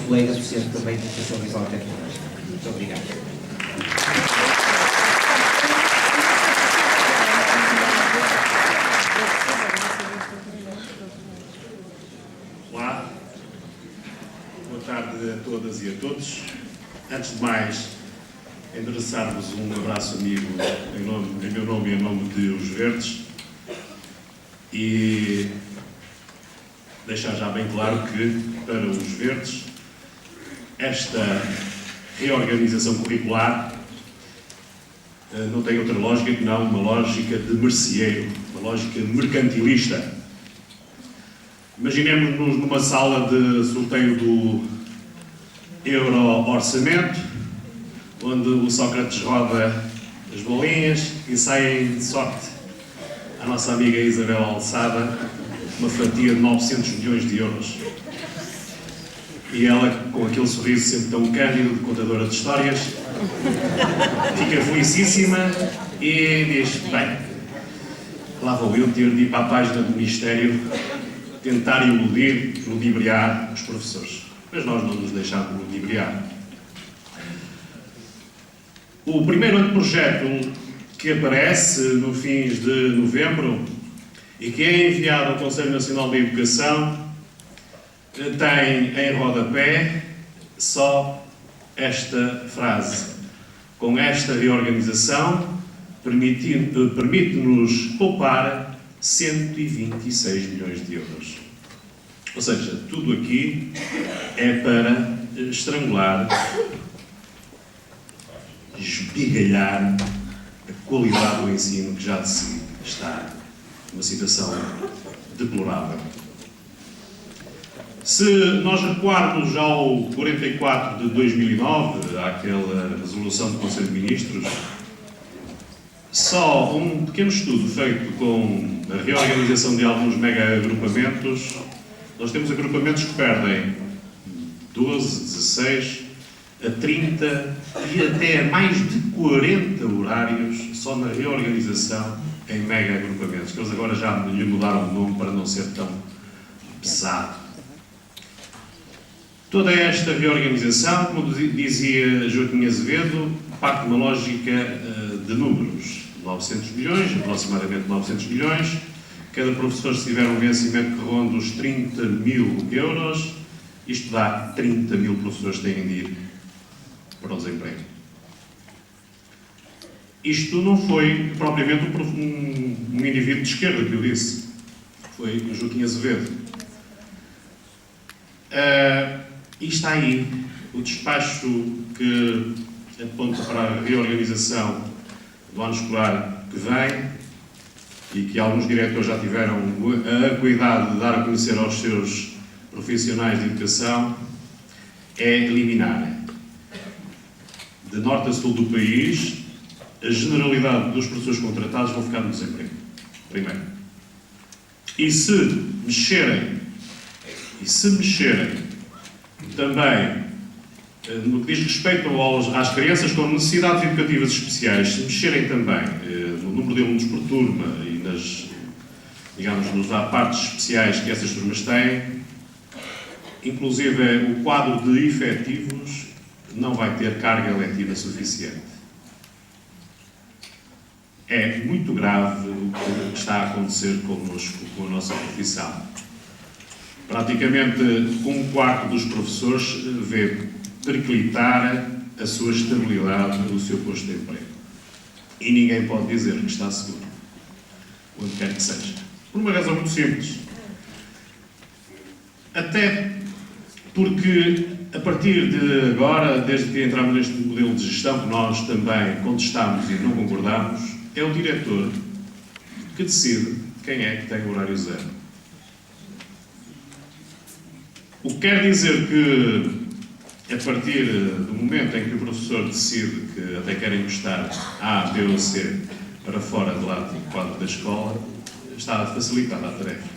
colega docente também de Educação Visual e Tecnológica. Muito obrigado. Olá, boa tarde a todas e a todos. Antes de mais, endereçar-vos um abraço amigo em meu nome e em nome de Os Verdes e deixar já bem claro que, para Os Verdes, esta reorganização curricular não tem outra lógica que não uma lógica de merceeiro, uma lógica mercantilista. Imaginemos-nos numa sala de sorteio do Euro-Orçamento, onde o Sócrates roda as bolinhas e saem de sorte à nossa amiga Isabel Alçada uma fatia de 900 milhões de euros. E ela, com aquele sorriso sempre tão cândido de contadora de histórias, fica felicíssima e diz: bem, lá vou eu ter de ir para a página do Ministério tentar iludir, ludibriar os professores. Mas nós não nos deixamos ludibriar. O primeiro anteprojeto que aparece no fins de novembro e que é enviado ao Conselho Nacional da Educação tem em rodapé só esta frase: com esta reorganização permite-nos poupar 126 milhões de euros. Ou seja, tudo aqui é para estrangular, esmigalhar a qualidade do ensino, que já de si está numa situação deplorável. Se nós recuarmos ao 44 de 2009, àquela resolução do Conselho de Ministros, só um pequeno estudo feito com a reorganização de alguns mega-agrupamentos, nós temos agrupamentos que perdem 12, 16, a 30 e até mais de 40 horários só na reorganização em mega-agrupamentos, que eles agora já lhe mudaram o nome para não ser tão pesado. Toda esta reorganização, como dizia Joaquim Azevedo, parte de uma lógica de números. 900 milhões, aproximadamente 900 milhões. Cada professor, se tiver um vencimento que ronda os 30 mil euros, isto dá 30 mil professores que têm de ir para o desemprego. Isto não foi propriamente um indivíduo de esquerda que eu disse. Foi o Joaquim Azevedo. E está aí o despacho que aponta para a reorganização do ano escolar que vem e que alguns diretores já tiveram a cuidado de dar a conhecer aos seus profissionais de educação, é eliminar de norte a sul do país a generalidade dos professores contratados vão ficar no desemprego, primeiro. E se mexerem também no que diz respeito às crianças com necessidades educativas especiais, se mexerem também no número de alunos por turma e nos partes especiais que essas turmas têm, inclusive o quadro de efetivos não vai ter carga letiva suficiente. É muito grave o que está a acontecer connosco, com a nossa profissão. Praticamente um quarto dos professores vê periclitar a sua estabilidade no seu posto de emprego. E ninguém pode dizer que está seguro, onde quer que seja. Por uma razão muito simples. Até porque, a partir de agora, desde que entramos neste modelo de gestão, que nós também contestámos e não concordámos, é o diretor que decide quem é que tem o horário zero. O que quer dizer que, a partir do momento em que o professor decide que até quer encostar A, B ou C para fora do quadro da escola, está facilitada a tarefa.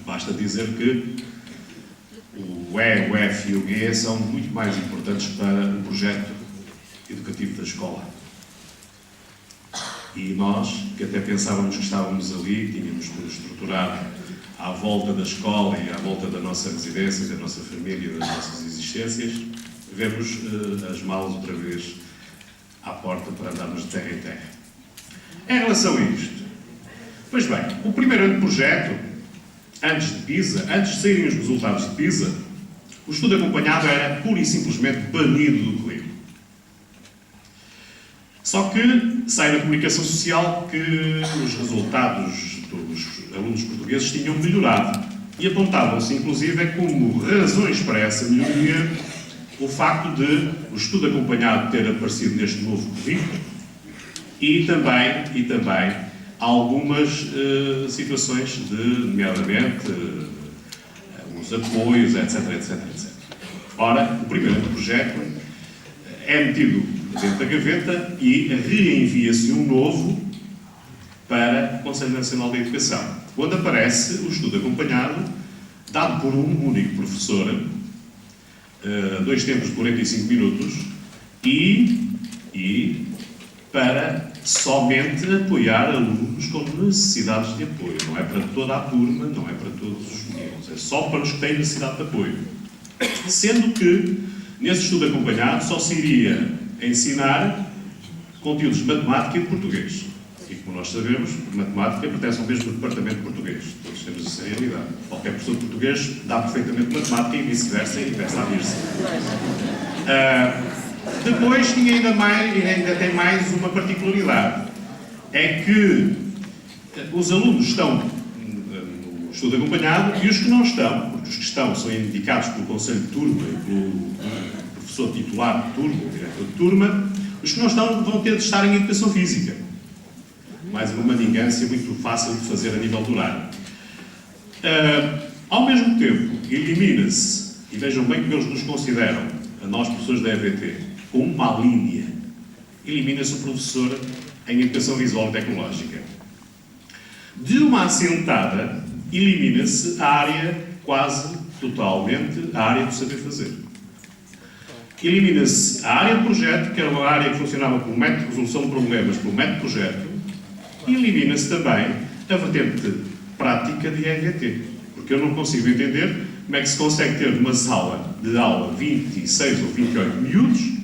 Basta dizer que o E, o F e o G são muito mais importantes para o projeto educativo da escola. E nós, que até pensávamos que estávamos ali, tínhamos tudo estruturado à volta da escola e à volta da nossa residência, da nossa família e das nossas existências, vemos as malas outra vez à porta para andarmos de terra em terra. Em relação a isto, pois bem, o primeiro ano de projeto, antes de PISA, antes de saírem os resultados de PISA, o estudo acompanhado era pura e simplesmente banido do currículo. Só que sai na comunicação social que os resultados dos alunos portugueses tinham melhorado e apontavam-se, inclusive, como razões para essa melhoria o facto de o estudo acompanhado ter aparecido neste novo currículo e também algumas situações de, nomeadamente, os apoios, etc. Ora, o primeiro projeto é metido dentro da gaveta e reenvia-se um novo para o Conselho Nacional da Educação, onde aparece o estudo acompanhado, dado por um único professor, 2 tempos de 45 minutos, e para somente apoiar alunos com necessidades de apoio. Não é para toda a turma, não é para todos os meninos, é só para os que têm necessidade de apoio. Sendo que, nesse estudo acompanhado, só se iria ensinar conteúdos de matemática e de português. E, como nós sabemos, matemática pertence ao mesmo departamento de português. Todos temos essa realidade. Qualquer professor de português dá perfeitamente matemática e vice-versa, e vice-versa. Depois tinha ainda tem mais uma particularidade. É que os alunos estão no estudo acompanhado e os que não estão, porque os que estão são indicados pelo Conselho de Turma e pelo professor titular de turma, o diretor de turma, os que não estão vão ter de estar em Educação Física. Mais uma mandingância muito fácil de fazer a nível do horário. Ao mesmo tempo, elimina-se, e vejam bem como eles nos consideram, a nós professores da EVT, com uma linha, elimina-se o professor em Educação Visual e Tecnológica. De uma assentada, elimina-se a área, quase totalmente, a área do saber fazer. Elimina-se a área de projeto, que era uma área que funcionava como método de resolução de problemas, pelo método de projeto, e elimina-se também a vertente prática de EVT. Porque eu não consigo entender como é que se consegue ter numa sala de aula 26 ou 28 miúdos,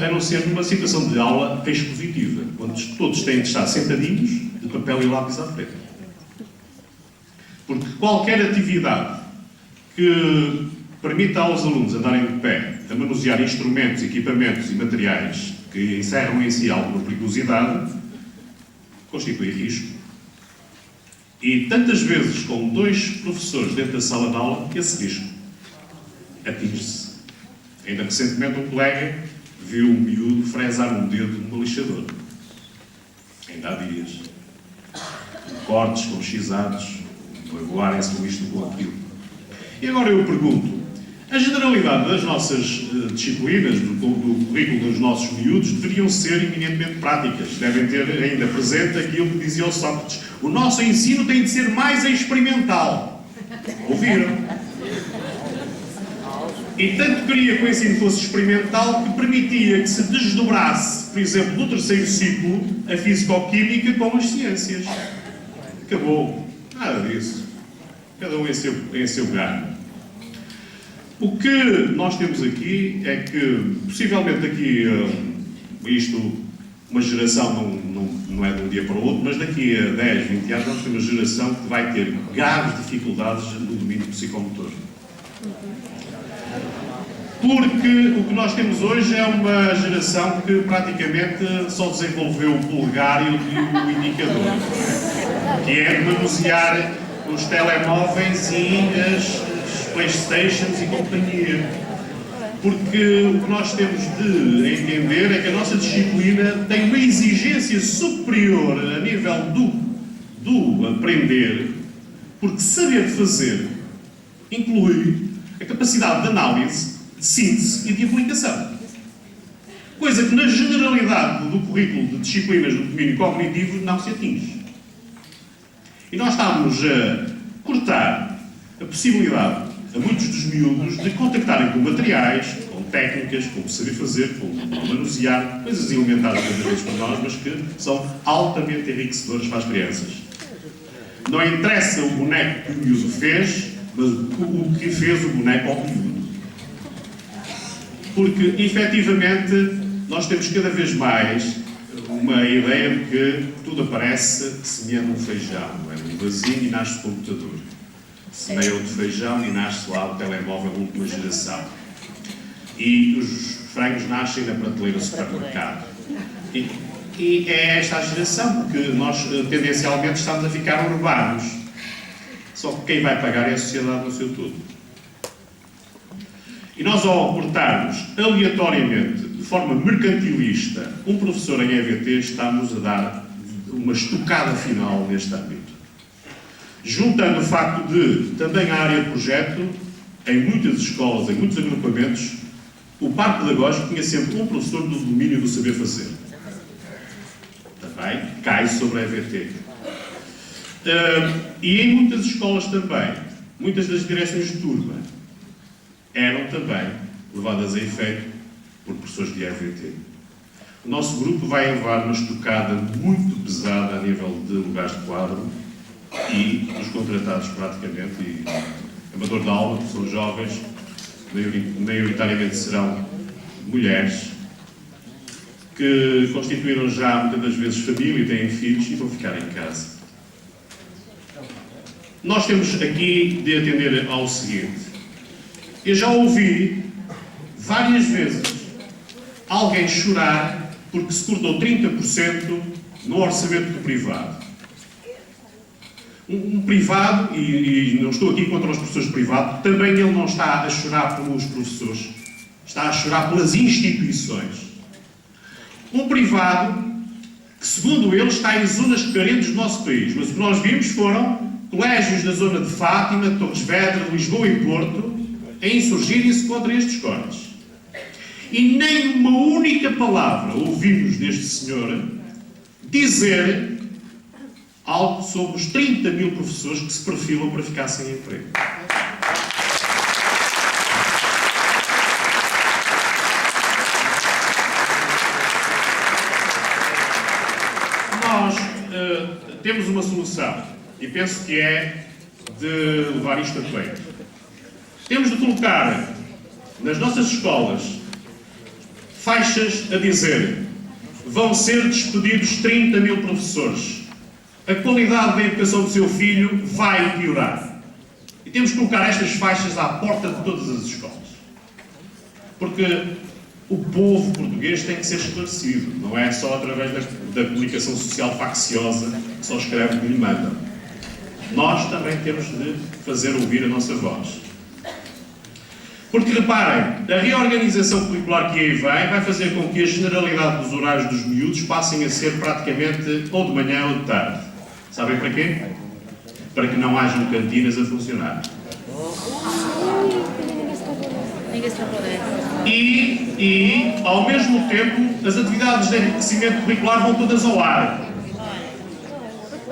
a não ser numa situação de aula expositiva, onde todos têm de estar sentadinhos, de papel e lápis à frente. Porque qualquer atividade que permita aos alunos andarem de pé, a manusear instrumentos, equipamentos e materiais que encerram em si alguma perigosidade, constitui risco. E tantas vezes, com 2 professores dentro da sala de aula, esse risco atinge-se. Ainda recentemente um colega viu um miúdo fresar um dedo numa lixadora. Ainda há dias. Cortes com x-ados, magoarem-se com isto ou com aquilo. E agora eu pergunto, a generalidade das nossas disciplinas, do currículo dos nossos miúdos, deveriam ser eminentemente práticas. Devem ter ainda presente aquilo que dizia o Sócrates. O nosso ensino tem de ser mais experimental. Ouviram? E tanto queria que o ensino fosse experimental que permitia que se desdobrasse, por exemplo, no 3º ciclo, a físico-química com as ciências. Acabou. Nada disso. Cada um em seu lugar. O que nós temos aqui é que, possivelmente aqui, uma geração não é de um dia para o outro, mas daqui a 10, 20 anos vamos ter uma geração que vai ter graves dificuldades no domínio psicomotor. Porque o que nós temos hoje é uma geração que praticamente só desenvolveu o polegar e o indicador, que é manusear os telemóveis e as Playstations e companhia. Porque o que nós temos de entender é que a nossa disciplina tem uma exigência superior a nível do aprender, porque saber fazer inclui a capacidade de análise, de síntese e de aplicação. Coisa que na generalidade do currículo de disciplinas do domínio cognitivo não se atinge. E nós estamos a cortar a possibilidade a muitos dos miúdos de contactarem com materiais, com técnicas, com saber fazer, com manusear, coisas elementares muitas vezes para nós, mas que são altamente enriquecedoras para as crianças. Não interessa o boneco que o miúdo fez, mas o que fez o boneco ao miúdo. Porque, efetivamente, nós temos cada vez mais uma ideia de que tudo aparece semeando um feijão, não é? Um vasinho e nasce o computador. Semeia outro feijão e nasce lá o telemóvel última geração. E os frangos nascem na prateleira do supermercado. E é esta a geração, porque nós tendencialmente estamos a ficar urbanos. Só que quem vai pagar é a sociedade no seu todo. E nós, ao cortarmos aleatoriamente, de forma mercantilista, um professor em EVT, estamos a dar uma estocada final neste âmbito. Juntando o facto de, também a área de projeto, em muitas escolas, em muitos agrupamentos, o parque pedagógico tinha sempre um professor do domínio do saber fazer. Também cai sobre a EVT. E em muitas escolas também, muitas das direções de turma eram também levadas a efeito por professores de EVT. O nosso grupo vai levar uma estocada muito pesada a nível de lugares de quadro e dos contratados praticamente, e amador da aula, que são jovens, maioritariamente serão mulheres, que constituíram já muitas das vezes família e têm filhos e vão ficar em casa. Nós temos aqui de atender ao seguinte. Eu já ouvi várias vezes alguém chorar porque se cortou 30% no orçamento do privado. Um privado, e não estou aqui contra os professores privados, também ele não está a chorar pelos professores, está a chorar pelas instituições. Um privado que, segundo ele, está em zonas carentes do nosso país, mas o que nós vimos foram colégios da zona de Fátima, Torres Vedras, Lisboa e Porto a insurgirem-se contra estes cortes. E nem uma única palavra ouvimos deste senhor dizer algo sobre os 30 mil professores que se perfilam para ficar sem emprego. Nós temos uma solução e penso que é de levar isto a peito. Temos de colocar nas nossas escolas faixas a dizer: vão ser despedidos 30 mil professores. A qualidade da educação do seu filho vai piorar. E temos de colocar estas faixas à porta de todas as escolas. Porque o povo português tem que ser esclarecido. Não é só através da comunicação social facciosa que só escreve o que lhe mandam. Nós também temos de fazer ouvir a nossa voz. Porque, reparem, a reorganização curricular que aí vem vai fazer com que a generalidade dos horários dos miúdos passem a ser praticamente ou de manhã ou de tarde. Sabem para quê? Para que não hajam cantinas a funcionar. E, ao mesmo tempo, as atividades de enriquecimento curricular vão todas ao ar.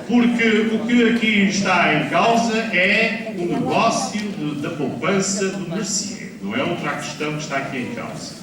Porque o que aqui está em causa é o negócio da poupança do Mercier. Não é outra questão que está aqui em causa.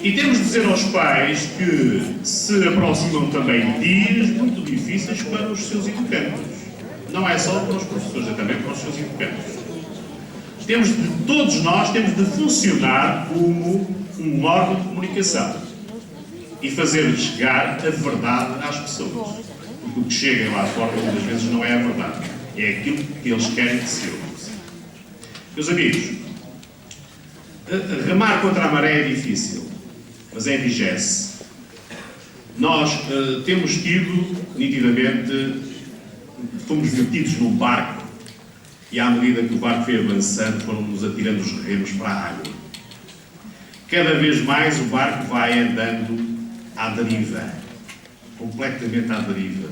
E temos de dizer aos pais que se aproximam também dias muito difíceis para os seus educandos. Não é só para os professores, é também para os seus educandos. Todos nós temos de funcionar como um órgão de comunicação e fazer chegar a verdade às pessoas. Porque o que chega lá fora muitas vezes não é a verdade, é aquilo que eles querem que se ouça. Meus amigos, remar contra a maré é difícil, mas é enrijece. Nós temos tido, nitidamente, fomos metidos num barco e à medida que o barco foi avançando foram-nos atirando os remos para a água. Cada vez mais o barco vai andando à deriva, completamente à deriva.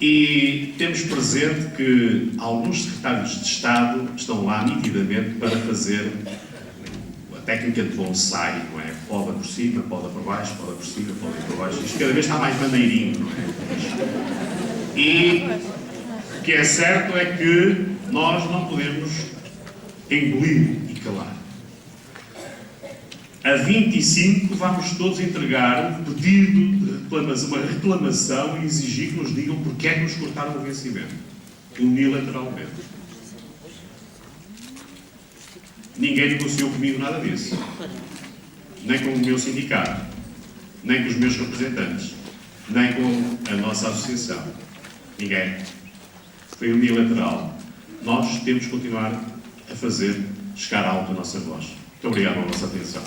E temos presente que alguns secretários de Estado estão lá nitidamente para fazer a técnica de bonsai, não é? Poda por cima, poda por baixo, poda por cima, poda por baixo. Isto cada vez está mais maneirinho, não é? E o que é certo é que nós não podemos engolir e calar. A 25 vamos todos entregar um pedido de reclamação, uma reclamação e exigir que nos digam porque é que nos cortaram o vencimento. unilateralmente. Ninguém negociou comigo nada disso. Nem com o meu sindicato, nem com os meus representantes, nem com a nossa associação. Ninguém. Foi unilateral. Nós temos que continuar a fazer chegar alto a nossa voz. Muito obrigado pela vossa atenção.